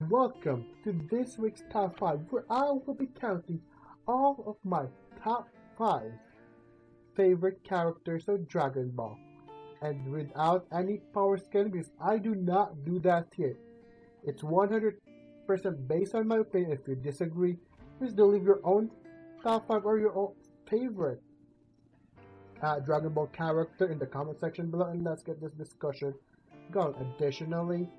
Welcome to this week's Top 5, where I will be counting all of my top 5 favorite characters of Dragon Ball. And without any power scaling, because I do not do that here. It's 100% based on my opinion. If you disagree, please leave your own top 5 or your own favorite Dragon Ball character in the comment section below, and let's get this discussion going. Additionally,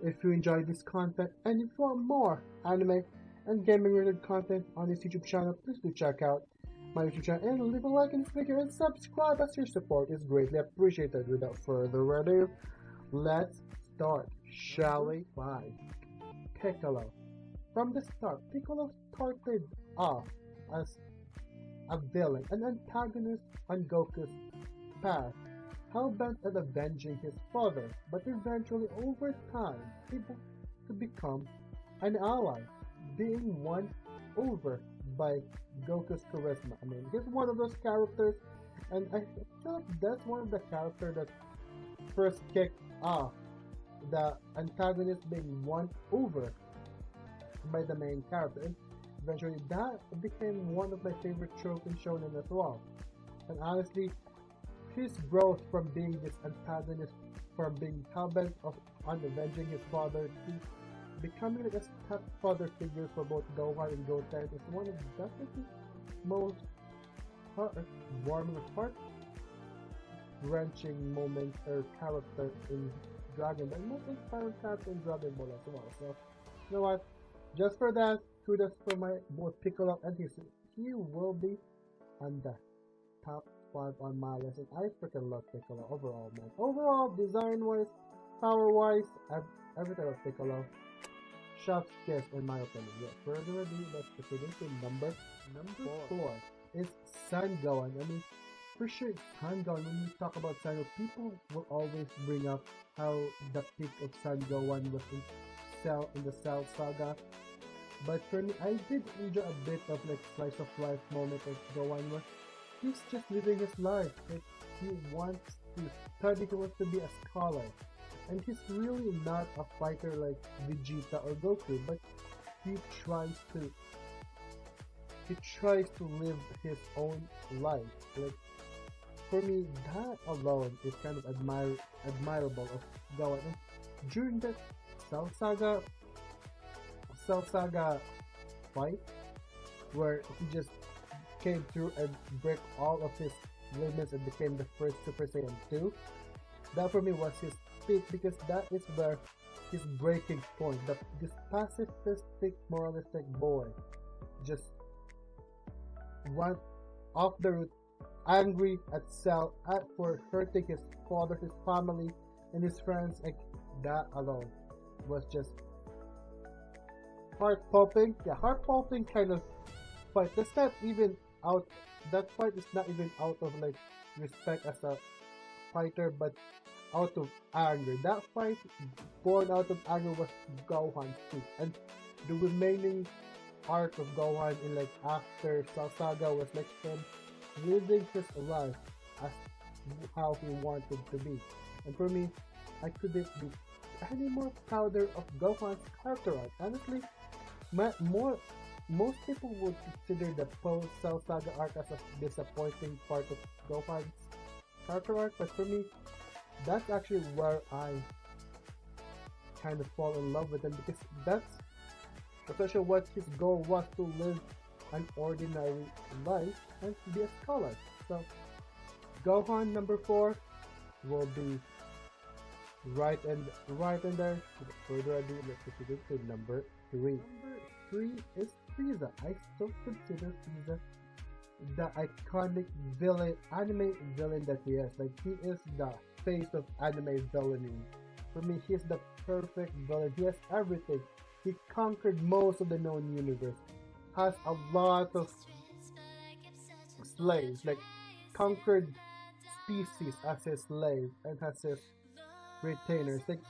if you enjoy this content and if you want more anime and gaming related content on this YouTube channel, please do check out my YouTube channel and leave a like in this video and subscribe, as your support is greatly appreciated. Without further ado, let's start, shall we? 5. Piccolo. From the start, Piccolo started off as a villain, an antagonist on Goku's path, hell-bent at avenging his father, but eventually over time able to become an ally, being won over by Goku's charisma. I mean, he's one of those characters, and I feel like that's one of the characters that first kicked off the antagonist being won over by the main character. And eventually that became one of my favorite tropes in Shounen as well. And honestly, his growth from being this antagonist, from being hell-bent on avenging his father to becoming like a stepfather figure for both Gohan and Goten is one of definitely most heartwarming, heart-wrenching moments or character in Dragon Ball, and most inspiring character in Dragon Ball as well. So, you know what? Just for that, kudos for my boy Piccolo, and he will be on the top 5 on my list. And I freaking love Piccolo overall, man. Overall, design wise, power wise, everything of Piccolo. Chef's kiss, in my opinion. Yeah, further ado, let's proceed into number 4 is Sun Gohan. I mean, for sure, Sun Gohan, when you talk about Sun Gohan, people will always bring up how the peak of Sun Gohan was in the Cell Saga. But for me, I did enjoy a bit of like slice of life moment of Gohan was he's just living his life. Like he wants to study, he wants to be a scholar. And he's really not a fighter like Vegeta or Goku, but he tries to live his own life. Like for me, that alone is kind of admirable of Gohan. And during the Cell Saga Cell Saga fight, where he just came through and break all of his limits and became the first Super Saiyan 2. That for me was his peak, because that is where his breaking point. This pacifistic, moralistic boy just went off the route, angry at Cell for hurting his father, his family, and his friends. And that alone was just heart popping. Yeah, heart popping kind of fight. That's not even out. That fight is not even out of like respect as a fighter, but out of anger. That fight, born out of anger, was Gohan's peak, and the remaining arc of Gohan in like after Cell Saga was like him living his life as how he wanted to be. And for me, I couldn't be any more prouder of Gohan's character arc. Honestly, most people would consider the post Cell Saga arc as a disappointing part of Gohan's character arc, but for me, that's actually where I kind of fall in love with him, because that's especially what his goal was, to live an ordinary life and be a scholar. So Gohan number 4 will be right in there. Without further ado, let's proceed to number 3. Number 3 is Frieza. I still consider Frieza the iconic villain, anime villain that he is. Like, he is the face of anime villainy. For me, he is the perfect villain. He has everything. He conquered most of the known universe. Has a lot of slaves, like conquered species as his slave, and has his retainers. Like,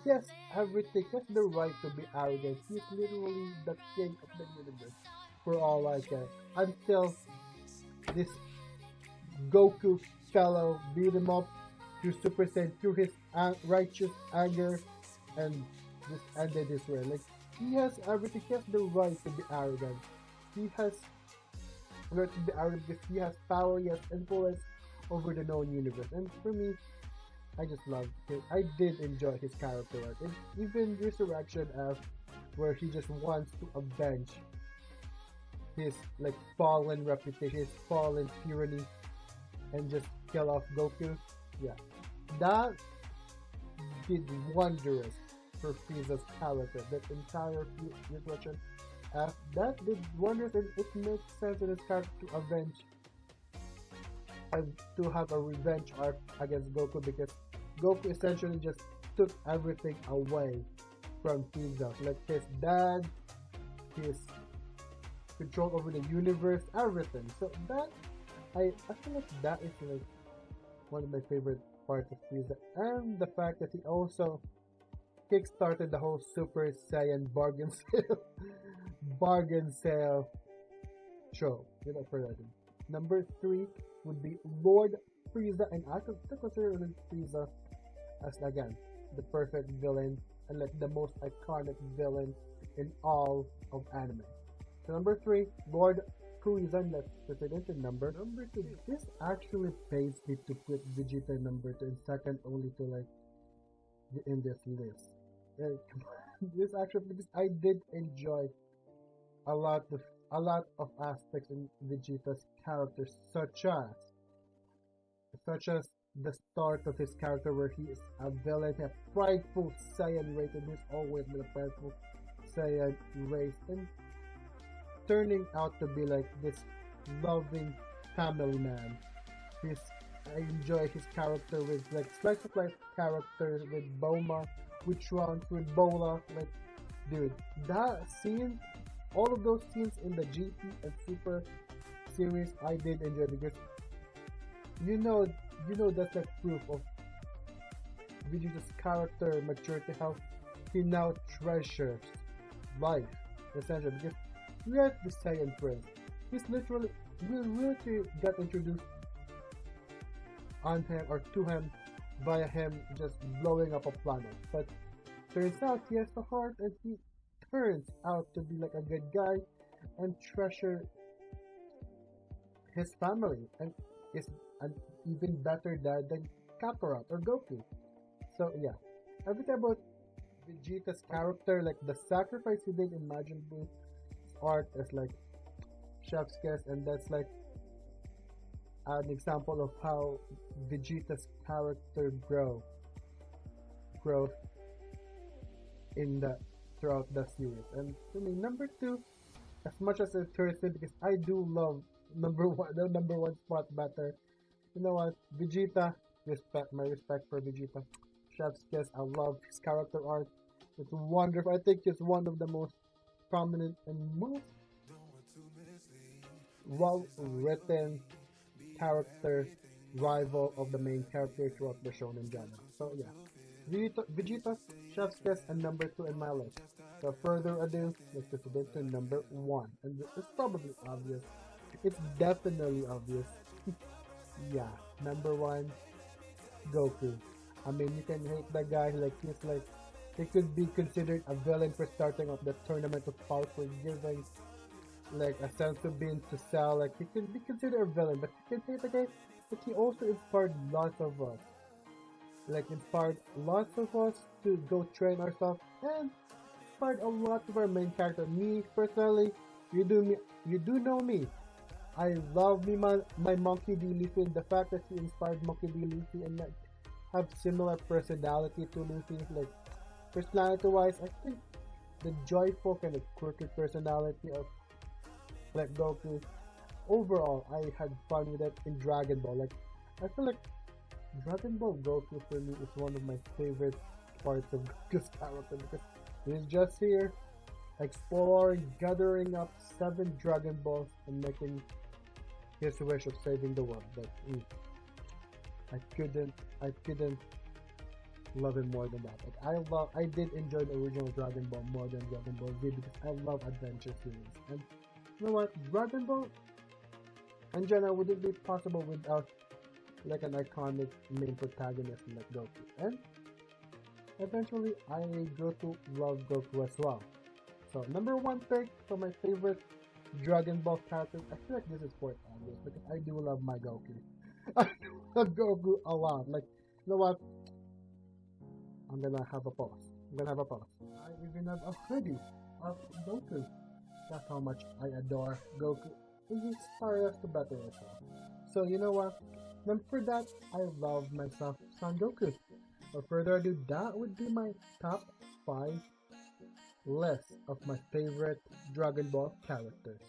he has everything. He has the right to be arrogant. He's literally the king of the universe, for all I care. Until this Goku fellow beat him up through Super Saiyan, through his righteous anger, and just ended this way. Like, he has everything. He has the right to be arrogant. He has the right to be arrogant because he has power, he has influence over the known universe. And for me, I just love it. I did enjoy his character arc. And even Resurrection F, where he just wants to avenge his like fallen reputation, his fallen tyranny, and just kill off Goku. Yeah, that did wonders for Frieza's character. That entire Resurrection F, that did wonders, and it makes sense in his character to avenge and to have a revenge arc against Goku because Goku essentially just took everything away from Frieza, like his dad, his control over the universe, everything. So that I feel like that is like one of my favorite parts of Frieza, and the fact that he also kickstarted the whole Super Saiyan bargain sale, bargain sale show. You know, for that. Number three would be Lord Frieza, and I could consider Frieza as again the perfect villain and like the most iconic villain in all of anime. So number three, Lord Frieza. Let's put it into number two. This actually pays me to put Vegeta number two and second only to like in this list. This actually because I did enjoy a lot of aspects in Vegeta's character, such as the start of his character where he is a villain, a prideful Saiyan race, and he's always been a prideful Saiyan race, and turning out to be like this loving family man. His I enjoy his character with like slice of life characters with Boma, with Trunks, with Bola. Like, dude, that scene, all of those scenes in the GT and Super series, I did enjoy because that's like proof of Vegeta's character maturity, how he now treasures life, essentially. Because we are the Saiyan Prince. We literally got introduced on him or to him via him just blowing up a planet. But turns out he has the heart, and he turns out to be like a good guy and treasure his family, and is an even better dad than Kakarot or Goku. So yeah, everything about Vegeta's character, like the sacrifice he did in Majin Buu's art, is like chef's kiss, and that's like an example of how Vegeta's character growth in the throughout the series. And for me, number two, as much as it hurts me because I do love the number one spot better. You know what, Vegeta, my respect for Vegeta. Chef's kiss, I love his character art. It's wonderful. I think it's one of the most prominent and most well written character rival of the main character throughout the shonen genre. So yeah, Vegeta, Chef's kiss, and number two in my list. So further ado, let's proceed to number one, and it's probably obvious. It's definitely obvious. Yeah, number one, Goku. I mean, you can hate the guy, like he could be considered a villain for starting off the tournament of power, for giving like a sense of being to sell. Like, he could be considered a villain, but you can hate the guy. But he also inspired lots of us. Like, inspired lots of us to go train ourselves, and inspired a lot of our main character. Me personally, you do know me. I love my Monkey D. Luffy, and the fact that he inspired Monkey D. Luffy and like have similar personality to Luffy, like personality wise, I think the joyful kind of quirky personality of like Goku. Overall, I had fun with it in Dragon Ball. Like, I feel like Dragon Ball Goku for me is one of my favorite parts of Goku's character because he's just here exploring, gathering up 7 Dragon Balls and making his wish of saving the world. But I couldn't love him more than that. Like, I did enjoy the original Dragon Ball more than Dragon Ball Z because I love adventure series. And you know what, Dragon Ball in general wouldn't be possible without like an iconic main protagonist like Goku. And eventually I go to love Goku as well. So number one pick for my favorite Dragon Ball character. I feel like this is for obvious because I do love my Goku. I do love Goku a lot. Like, you know what? I'm gonna have a pause. I'm gonna have a pause. I even have a hoodie of Goku. That's how much I adore Goku. He inspired us to better ourselves. So you know what? Then for that, I love myself Son Goku. Without further ado, that would be my top 5 list of my favorite Dragon Ball characters.